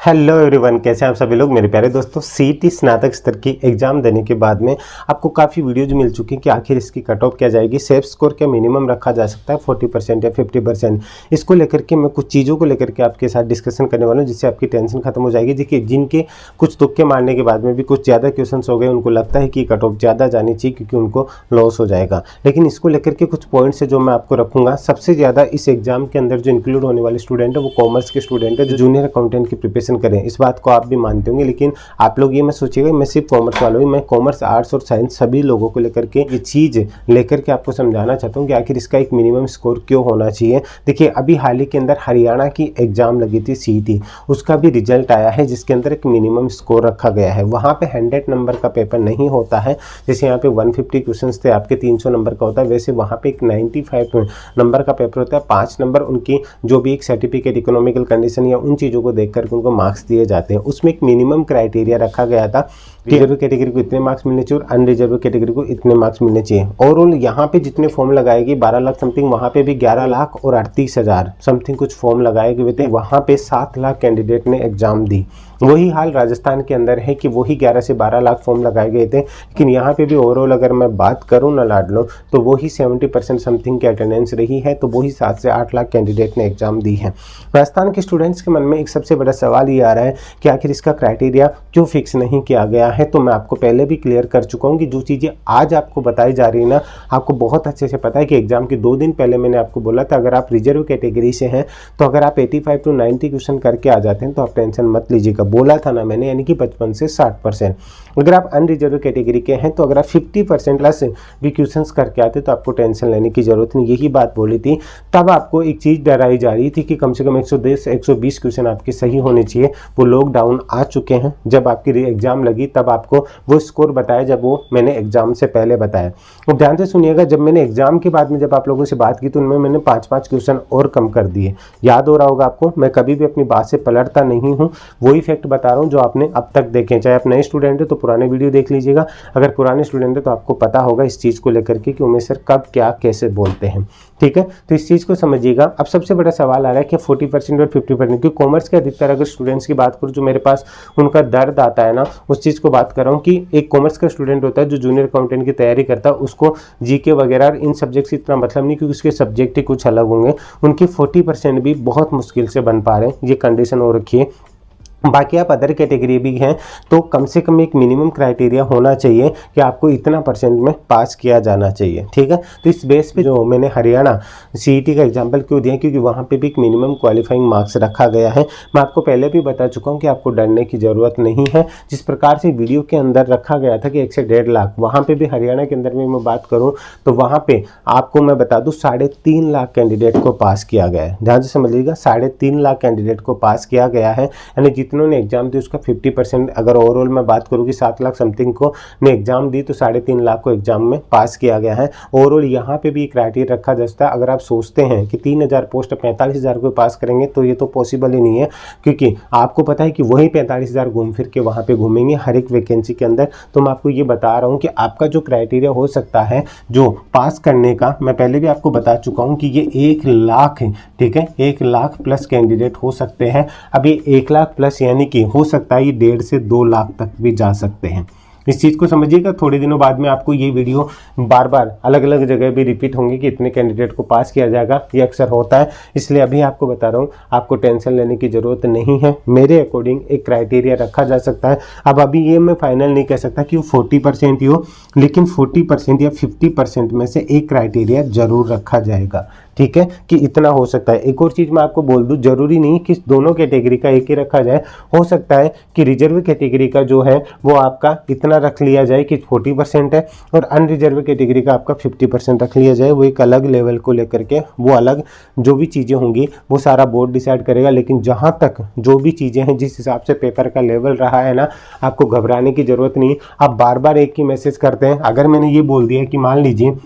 Hello everyone, कैसे हैं आप सभी लोग। मेरे प्यारे दोस्तों, सीईटी स्नातक स्तर की एग्जाम देने के बाद में आपको काफ़ी वीडियोज मिल चुकी हैं कि आखिर इसकी कट ऑफ क्या जाएगी, सेफ स्कोर क्या मिनिमम रखा जा सकता है 40% या 50%। इसको लेकर के मैं कुछ चीज़ों को लेकर के आपके साथ डिस्कशन करने वाला हूँ, जिससे आपकी टेंशन खत्म हो जाएगी। देखिए, जिनके कुछ तुक्के मारने के बाद में भी कुछ ज़्यादा क्वेश्चन हो गए, उनको लगता है कि कट ऑफ ज़्यादा जानी चाहिए क्योंकि उनको लॉस हो जाएगा। लेकिन इसको लेकर के कुछ पॉइंट्स है जो मैं आपको रखूँगा। सबसे ज़्यादा इस एग्जाम के अंदर जो इंक्लूड होने वाले स्टूडेंट है वो कॉमर्स के स्टूडेंट है जो जूनियर अकाउंटेंट की प्रिपरेशन करें। इस बात को आप भी मानते होंगे, लेकिन आप लोग ये मत सोचिएगा मैं सिर्फ कॉमर्स वालों ही, मैं कॉमर्स, आर्ट्स और साइंस सभी लोगों को लेकर के ये चीज़ लेकर के आपको समझाना चाहता हूँ कि आखिर इसका एक मिनिमम स्कोर क्यों होना चाहिए। देखिए, अभी हाल ही के अंदर हरियाणा की एग्जाम लगी थी सीईटी, उसका भी रिजल्ट आया है जिसके अंदर एक मिनिमम स्कोर रखा गया है। वहाँ पे 100 नंबर का पेपर नहीं होता है, जैसे यहाँ पे 150 क्वेश्चन थे आपके 300 नंबर का होता है, वैसे वहाँ पे एक 95 नंबर का पेपर होता है। 5 नंबर उनकी जो भी एक सर्टिफिकेट, इकोनॉमिकल कंडीशन या उन चीज़ों को देख करके उनको मार्क्स दिए जाते हैं। उसमें एक मिनिमम क्राइटेरिया रखा गया था, रिजर्व कैटेगरी को इतने मार्क्स मिलने चाहिए और अनरिजर्व कैटेगरी को इतने मार्क्स मिलने चाहिए। और यहाँ पे जितने फॉर्म लगाए गए 12 लाख समथिंग, वहाँ पे भी 11 लाख और 38,000 समथिंग कुछ फॉर्म लगाए गए थे। वहाँ पे 7 लाख कैंडिडेट ने एग्जाम दी। वही हाल राजस्थान के अंदर है कि वही 11 से 12 लाख फॉर्म लगाए गए थे, लेकिन यहाँ पे भी ओवरऑल अगर मैं बात करूँ ना लाडलो, तो वही 70% समथिंग की अटेंडेंस रही है। तो वही 7 से 8 लाख कैंडिडेट ने एग्जाम दी है। राजस्थान के स्टूडेंट्स के मन में एक सबसे बड़ा सवाल ये आ रहा है कि आखिर इसका क्राइटेरिया क्यों फिक्स नहीं किया गया है। तो मैं आपको पहले भी क्लियर कर चुका हूँ कि जो चीज़ें आज आपको बताई जा रही है ना, आपको बहुत अच्छे से पता है कि एग्जाम के 2 दिन पहले मैंने आपको बोला था अगर आप रिजर्व कैटेगरी से हैं तो अगर आप 85 to 90 क्वेश्चन करके आ जाते हैं तो आप टेंशन मत लीजिएगा। बोला था ना मैंने, यानी कि 55 से 60%। अगर आप अनरिजर्व कैटेगरी के हैं तो अगर आप 50% प्लस भी क्वेश्चंस करके आते तो आपको टेंशन लेने की जरूरत नहीं। यही बात बोली थी, तब आपको एक चीज़ डराई जा रही थी कि कम से कम 110 120 क्वेश्चन आपके सही होने चाहिए। वो लॉकडाउन आ चुके हैं, जब आपकी एग्जाम लगी तब आपको वो स्कोर बताया जब वो मैंने एग्जाम से पहले बताया। और ध्यान से सुनिएगा, जब मैंने एग्जाम के बाद में जब आप लोगों से बात की तो उनमें मैंने 5-5 क्वेश्चन और कम कर दिए। याद हो रहा होगा आपको, मैं कभी भी अपनी बात से पलटता नहीं हूँ, वही फैक्ट बता रहा हूँ जो आपने अब तक देखे। चाहे आप नए स्टूडेंट है तो पुराने वीडियो देख लीजिएगा, अगर पुराने स्टूडेंट है तो आपको पता होगा इस चीज़ को लेकर के कि उमेश सर कब क्या कैसे बोलते हैं। ठीक है, तो इस चीज़ को समझिएगा। अब सबसे बड़ा सवाल आ रहा है कि 40% और 50%, क्योंकि कॉमर्स के अधिकतर अगर स्टूडेंट्स की बात करूँ जो मेरे पास उनका दर्द आता है ना, उस चीज़ को बात कर रहा हूँ कि एक कॉमर्स का स्टूडेंट होता है जो जूनियर अकाउंटेंट की तैयारी करता है, उसको जीके वगैरह इन सब्जेक्ट से इतना मतलब नहीं, क्योंकि उसके सब्जेक्ट ही कुछ अलग होंगे। उनकी 40% भी बहुत मुश्किल से बन पा रहे हैं, ये कंडीशन हो रखी है। बाकी आप अदर कैटेगरी भी हैं तो कम से कम एक मिनिमम क्राइटेरिया होना चाहिए कि आपको इतना % में पास किया जाना चाहिए। ठीक है, तो इस बेस पे जो मैंने हरियाणा सीईटी का एग्जांपल क्यों दिया, क्योंकि वहाँ पे भी एक मिनिमम क्वालिफाइंग मार्क्स रखा गया है। मैं आपको पहले भी बता चुका हूँ कि आपको डरने की ज़रूरत नहीं है। जिस प्रकार से वीडियो के अंदर रखा गया था कि 1 से 1.5 लाख, वहाँ पर भी हरियाणा के अंदर में मैं बात करूँ तो वहाँ पर आपको मैं बता दूँ 3.5 लाख कैंडिडेट को पास किया गया है। ध्यान से समझ लीजिएगा, 3.5 लाख कैंडिडेट को पास किया गया है, यानी उन्होंने एग्जाम दी उसका 50%। अगर ओवरऑल मैं बात करूँ कि 7 लाख समथिंग को ने एग्जाम दी तो 3.5 लाख को एग्जाम में पास किया गया है। ओवरऑल यहाँ पे भी क्राइटेरिया रखा जाता है। अगर आप सोचते हैं कि 3000 पोस्ट 45,000 को पास करेंगे तो ये तो पॉसिबल ही नहीं है, क्योंकि आपको पता है कि वही 45,000 घूम फिर के वहाँ पे घूमेंगे हर एक वैकेंसी के अंदर। तो मैं आपको ये बता रहा हूँ कि आपका जो क्राइटेरिया हो सकता है जो पास करने का, मैं पहले भी आपको बता चुका हूँ कि ये 1 लाख है। ठीक है, 1 लाख प्लस कैंडिडेट हो सकते हैं। अभी 1 लाख प्लस यानी कि हो सकता है ये 1.5 से 2 लाख तक भी जा सकते हैं। इस चीज़ को समझिएगा। थोड़े दिनों बाद में आपको ये वीडियो बार बार अलग अलग जगह भी रिपीट होंगे कि इतने कैंडिडेट को पास किया जाएगा, ये अक्सर होता है। इसलिए अभी आपको बता रहा हूँ, आपको टेंशन लेने की ज़रूरत नहीं है। मेरे अकॉर्डिंग एक क्राइटेरिया रखा जा सकता है। अब अभी ये मैं फाइनल नहीं कह सकता कि वो 40% ही हो, लेकिन 40% या 50% में से एक क्राइटेरिया जरूर रखा जाएगा। ठीक है, कि इतना हो सकता है। एक और चीज़ मैं आपको बोल दूं, जरूरी नहीं कि दोनों कैटेगरी का एक ही रखा जाए। हो सकता है कि रिजर्व कैटेगरी का जो है वो आपका इतना रख लिया जाए कि 40% है और अनरिजर्व कैटेगरी का आपका 50% रख लिया जाए। वो एक अलग लेवल को लेकर के वो अलग जो भी चीज़ें होंगी वो सारा बोर्ड डिसाइड करेगा। लेकिन जहाँ तक जो भी चीज़ें हैं, जिस हिसाब से पेपर का लेवल रहा है ना, आपको घबराने की ज़रूरत नहीं। आप बार बार एक ही मैसेज करते हैं। अगर मैंने ये बोल दिया कि मान लीजिए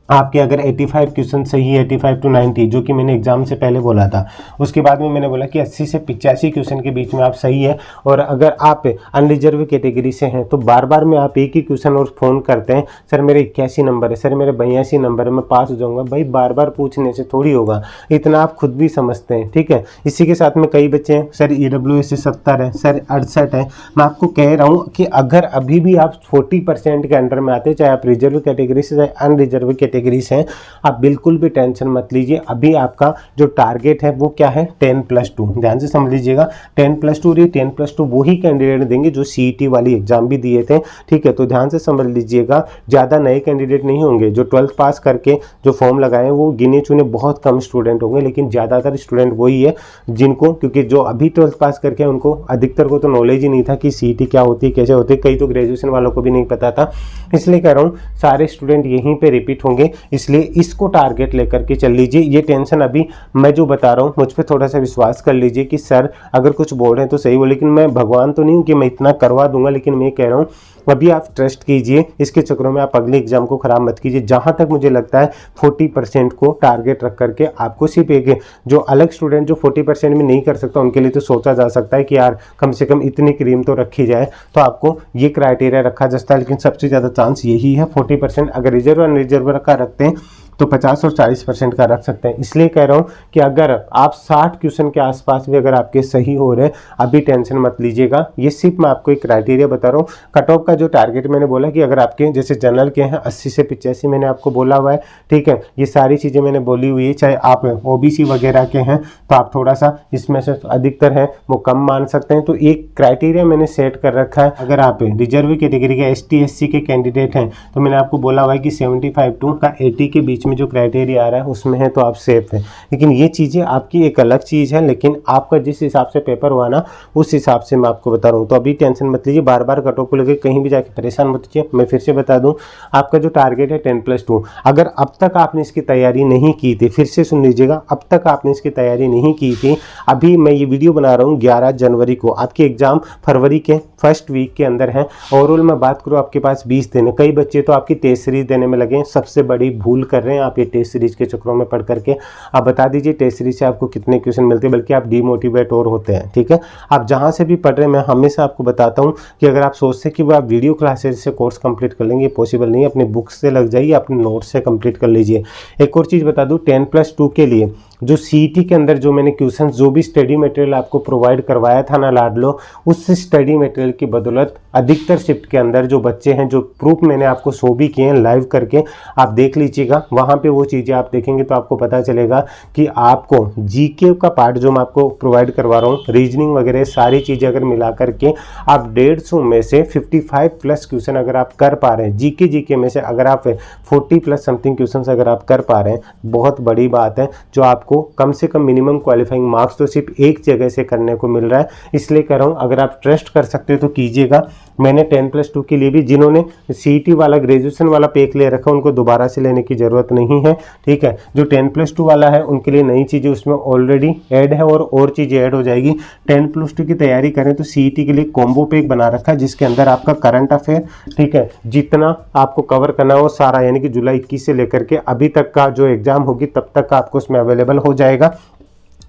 आपके अगर 85 क्वेश्चन सही है, 85 to 90 जो कि मैंने एग्जाम से पहले बोला था, उसके बाद में मैंने बोला कि 80 से 85 क्वेश्चन के बीच में आप सही है, और अगर आप अनरिजर्व कैटेगरी से हैं तो बार बार में आप एक ही क्वेश्चन और फ़ोन करते हैं, सर मेरे 81 नंबर है, सर मेरे 82 नंबर है, मैं पास हो जाऊँगा। भाई बार बार पूछने से थोड़ी होगा, इतना आप खुद भी समझते हैं, ठीक है। इसी के साथ में कई बच्चे हैं, सर EWS से 70 है, सर 68 है। मैं आपको कह रहा हूँ कि अगर अभी भी आप 40% के अंडर में आते हैं, चाहे आप रिजर्व कैटेगरी से चाहे अनरिजर्व कैटेगरी से हैं, आप बिल्कुल भी टेंशन मत लीजिए। अभी आपका जो टारगेट है वो क्या है, 10+2। ध्यान से समझ लीजिएगा, 10+2 रही, 10+2 वही कैंडिडेट देंगे जो CET वाली एग्जाम भी दिए थे, ठीक है। तो ध्यान से समझ लीजिएगा, ज़्यादा नए कैंडिडेट नहीं होंगे। जो 12th पास करके जो फॉर्म लगाए वो गिने चुने बहुत कम स्टूडेंट होंगे, लेकिन ज़्यादातर स्टूडेंट वही है जिनको, क्योंकि जो अभी 12th पास करके उनको अधिकतर को तो नॉलेज ही नहीं था कि CET क्या होती है, कैसे होती है। कई तो ग्रेजुएशन वालों को भी नहीं पता था। इसलिए कह रहा हूँ सारे स्टूडेंट यहीं पे रिपीट होंगे, इसलिए इसको टारगेट लेकर के चल लीजिए। ये टेंशन अभी मैं जो बता रहा हूँ मुझ पर थोड़ा सा विश्वास कर लीजिए कि सर अगर कुछ बोल रहे हैं तो सही हो, लेकिन मैं भगवान तो नहीं हूँ कि मैं इतना करवा दूंगा, लेकिन मैं कह रहा हूँ अभी आप ट्रस्ट कीजिए, इसके चक्रों में आप अगले एग्जाम को खराब मत कीजिए। जहां तक मुझे लगता है 40% को टारगेट रख करके आपको सिर्फ एक, जो अलग स्टूडेंट जो 40% में नहीं कर सकता उनके लिए तो सोचा जा सकता है कि यार कम से कम इतनी क्रीम तो रखी जाए, तो आपको ये क्राइटेरिया रखा जा सकता है। लेकिन सबसे ज़्यादा चांस यही है 40%। अगर रिजर्व अनरिजर्व का रखते हैं तो 50 और 40% का रख सकते हैं। इसलिए कह रहा हूँ कि अगर आप 60 क्वेश्चन के आसपास भी अगर आपके सही हो रहे हैं, अभी टेंशन मत लीजिएगा। ये सिर्फ मैं आपको एक क्राइटेरिया बता रहा हूँ। कट ऑफ का जो टारगेट मैंने बोला कि अगर आपके जैसे जनरल के हैं 80 से 85 मैंने आपको बोला हुआ है, ठीक है। ये सारी चीज़ें मैंने बोली हुई है। चाहे आप OBC वगैरह के हैं तो आप थोड़ा सा इसमें से अधिकतर है वो कम मान सकते हैं। तो एक क्राइटेरिया मैंने सेट कर रखा है। अगर आप रिजर्व कैटेगरी के ST SC के कैंडिडेट हैं तो मैंने आपको बोला हुआ है कि 75 to 80 के बीच में जो क्राइटेरिया आ रहा है उसमें है तो आप सेफ हैं। लेकिन ये चीज़ें आपकी एक अलग चीज़ है, लेकिन आपका जिस हिसाब से पेपर हुआ ना उस हिसाब से मैं आपको बता रहा हूँ। तो अभी टेंशन मत लीजिए, बार बार कट ऑफ को लेकर कहीं भी जाके परेशान मत कीजिए। मैं फिर से बता दूं, आपका जो टारगेट है 10+2, अगर अब तक आपने इसकी तैयारी नहीं की थी, फिर से सुन लीजिएगा, अब तक आपने इसकी तैयारी नहीं की थी, अभी मैं ये वीडियो बना रहा हूँ 11 जनवरी को, आपके एग्जाम फरवरी के फर्स्ट वीक के अंदर है। ओवरऑल मैं बात करूँ आपके पास 20 दिन है। कई बच्चे तो आपकी टेस्ट सीरीज देने में लगे हैं, सबसे बड़ी भूल कर रहे हैं आप ये टेस्ट सीरीज के चक्रों में पढ़ करके। आप बता दीजिए टेस्ट सीरीज से आपको कितने क्वेश्चन मिलते हैं, बल्कि आप डीमोटिवेट और होते हैं, ठीक है। आप जहां से भी पढ़ रहे हैं, मैं हमेशा आपको बताता हूं कि अगर आप सोचते हैं कि वो आप वीडियो क्लासेस से कोर्स कंप्लीट कर लेंगे, पॉसिबल नहीं है। अपने बुक्स से लग जाइए, अपने नोट्स से कंप्लीट कर लीजिए। एक और चीज़ बता दूं, 10+2 के लिए जो CET के अंदर जो मैंने क्वेश्चन जो भी स्टडी मटेरियल आपको प्रोवाइड करवाया था ना लाडलो, उस स्टडी मटेरियल की बदौलत अधिकतर शिफ्ट के अंदर जो बच्चे हैं, जो प्रूफ मैंने आपको शो भी किए हैं लाइव करके, आप देख लीजिएगा। वहाँ पे वो चीज़ें आप देखेंगे तो आपको पता चलेगा कि आपको GK का पार्ट जो मैं आपको प्रोवाइड करवा रहा हूँ, रीजनिंग वगैरह सारी चीज़ें अगर मिला करके आप 150 में से 55+ क्वेश्चन अगर आप कर पा रहे हैं, GK में से अगर आप 40+ समथिंग क्वेश्चन अगर आप कर पा रहे हैं, बहुत बड़ी बात है। जो आपको कम से कम मिनिमम क्वालिफाइंग मार्क्स तो सिर्फ एक जगह से करने को मिल रहा है। इसलिए कह रहा हूँ अगर आप ट्रस्ट कर सकते हो तो कीजिएगा। मैंने 10+2 के लिए भी, जिन्होंने CET वाला ग्रेजुएशन वाला पैक ले रखा उनको दोबारा से लेने की ज़रूरत नहीं है, ठीक है। जो 10+2 वाला है उनके लिए नई चीज़ें उसमें ऑलरेडी ऐड है और चीज़ें ऐड हो जाएगी। 10+2 की तैयारी करें तो CET के लिए कॉम्बो पैक बना रखा है, जिसके अंदर आपका करंट अफेयर, ठीक है, जितना आपको कवर करना है वो सारा, यानी कि जुलाई 21 से लेकर के अभी तक का जो एग्जाम होगी तब तक का आपको उसमें अवेलेबल हो जाएगा।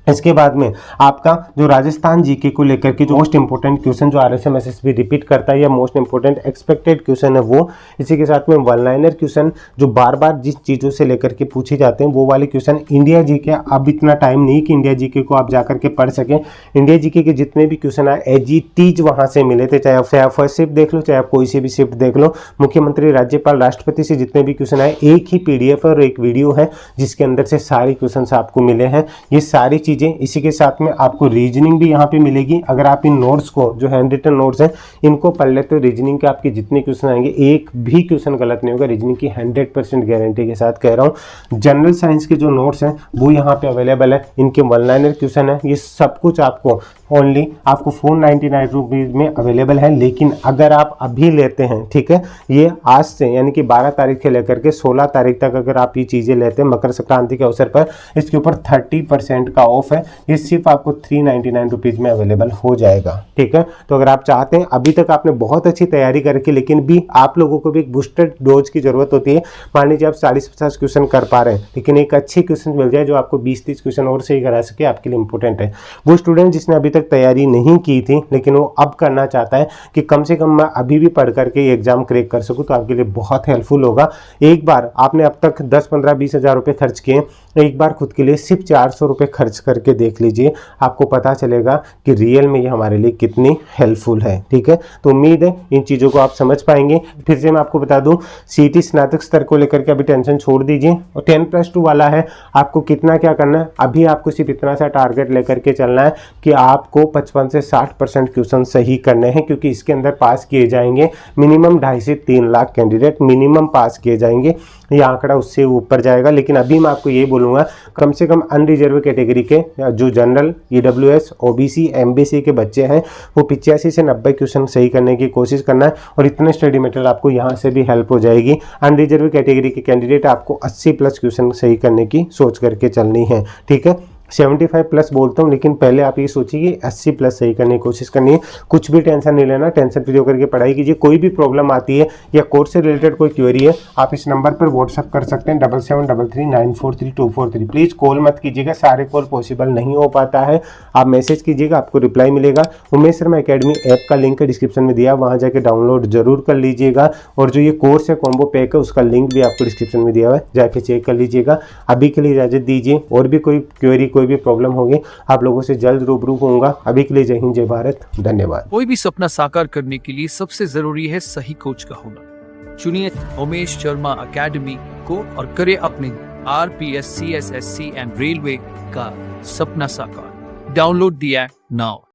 इसके बाद में आपका जो राजस्थान GK को लेकर के जो मोस्ट इंपोर्टेंट क्वेश्चन जो RSMSS भी रिपीट करता है या मोस्ट इंपोर्टेंट एक्सपेक्टेड क्वेश्चन है वो, इसी के साथ में वन लाइनर क्वेश्चन जो बार बार जिस चीज़ों से लेकर के पूछे जाते हैं वो वाले क्वेश्चन। इंडिया GK अब इतना टाइम नहीं कि इंडिया GK को आप जाकर के पढ़ सकें। इंडिया GK के जितने भी क्वेश्चन आए AGTs वहाँ से मिले थे, चाहे आप फर्स्ट शिफ्ट देख लो, चाहे आप कोई सी भी शिफ्ट देख लो, मुख्यमंत्री, राज्यपाल, राष्ट्रपति से जितने भी क्वेश्चन आए, एक ही PDF और एक वीडियो है जिसके अंदर से सारे क्वेश्चन आपको मिले हैं। ये सारी चीज़ें, इसी के साथ में आपको रीजनिंग भी यहाँ पे मिलेगी। अगर आप इन नोट्स को, जो हैंड रिटन नोट्स हैं, इनको पढ़ लेते हो, रीजनिंग के आपके जितने क्वेश्चन आएंगे एक भी क्वेश्चन गलत नहीं होगा, रीजनिंग की 100% गारंटी के साथ कह रहा हूँ। जनरल साइंस के जो नोट्स हैं वो यहाँ पे अवेलेबल है, इनके वन लाइनर क्वेश्चन है, ये सब कुछ आपको ओनली आपको 499 रुपीज़ में अवेलेबल है। लेकिन अगर आप अभी लेते हैं, ठीक है, ये आज से यानी कि 12 तारीख से लेकर के 16 तारीख तक अगर आप ये चीज़ें लेते हैं मकर संक्रांति के अवसर पर, इसके ऊपर 30% का ऑफ है। ये सिर्फ आपको 399 रुपीज़ में अवेलेबल हो जाएगा, ठीक है। तो अगर आप चाहते हैं, अभी तक आपने बहुत अच्छी तैयारी करके, लेकिन भी आप लोगों को भी एक बूस्टर डोज की जरूरत होती है। मान लीजिए आप 40-50 क्वेश्चन कर पा रहे हैं, लेकिन एक अच्छी क्वेश्चन मिल जाए जो आपको 20-30 क्वेश्चन और सही करा सके, आपके लिए इंपॉर्टेंट है। वो स्टूडेंट जिसने अभी तक तैयारी नहीं की थी लेकिन वो अब करना चाहता है कि कम से कम मैं अभी भी पढ़ करके ये एग्जाम क्रैक कर सकूं, तो आपके लिए बहुत हेल्पफुल होगा। एक बार आपने अब तक 10, 15, 20 हज़ार रुपये खर्च किए, एक बार खुद के लिए सिर्फ 400 रुपये खर्च करके देख लीजिए, आपको पता चलेगा कि रियल में ये हमारे लिए कितनी हेल्पफुल है, ठीक है। तो उम्मीद है इन चीज़ों को आप समझ पाएंगे। फिर से मैं आपको बता दूं, सीईटी स्नातक स्तर को लेकर के अभी टेंशन छोड़ दीजिए, और 10+2 वाला है। आपको कितना क्या करना है, अभी आपको सिर्फ इतना सा टारगेट लेकर के चलना है कि आपको 55 से 60% क्वेश्चन सही करने हैं, क्योंकि इसके अंदर पास किए जाएंगे मिनिमम 2.5 से 3 लाख कैंडिडेट मिनिमम पास किए जाएंगे। ये आंकड़ा उससे ऊपर जाएगा। लेकिन अभी मैं आपको ये बोलूँगा, कम से कम अनरिजर्व कैटेगरी के जो जनरल, ईडब्ल्यूएस, ओबीसी, एमबीसी के बच्चे हैं, वो 85 से 90 क्वेश्चन सही करने की कोशिश करना है। और इतने स्टडी मटेरियल आपको यहाँ से भी हेल्प हो जाएगी। अनरिजर्व कैटेगरी के कैंडिडेट आपको 80+ क्वेश्चन सही करने की सोच करके चलनी है, ठीक है। 75+ बोलता हूँ, लेकिन पहले आप ये सोचिए कि 80+ सही करने की कोशिश करनी है। कुछ भी टेंशन नहीं लेना, टेंशन फ्री होकर के पढ़ाई कीजिए। कोई भी प्रॉब्लम आती है या कोर्स से रिलेटेड कोई क्वेरी है, आप इस नंबर पर व्हाट्सअप कर सकते हैं 7733943243। प्लीज़ कॉल मत कीजिएगा, सारे कॉल पॉसिबल नहीं हो पाता है। आप मैसेज कीजिएगा, आपको रिप्लाई मिलेगा। उमेश शर्मा एकेडमी ऐप का लिंक डिस्क्रिप्शन में दिया, वहाँ जाके डाउनलोड जरूर कर लीजिएगा। और जो ये कोर्स है कॉम्बो पैक है, उसका लिंक भी आपको डिस्क्रिप्शन में दिया हुआ है, जाके चेक कर लीजिएगा। अभी के लिए इजाज़त दीजिए, और भी कोई क्वेरी, कोई भी प्रॉब्लम होगी, आप लोगों से जल्द रूबरू होऊंगा। अभी के लिए जय हिंद, जय भारत, धन्यवाद। कोई भी सपना साकार करने के लिए सबसे जरूरी है सही कोच का होना। चुनिए उमेश शर्मा एकेडमी को और करे अपने RPS, CSSC एंड रेलवे का सपना साकार। Download the app now.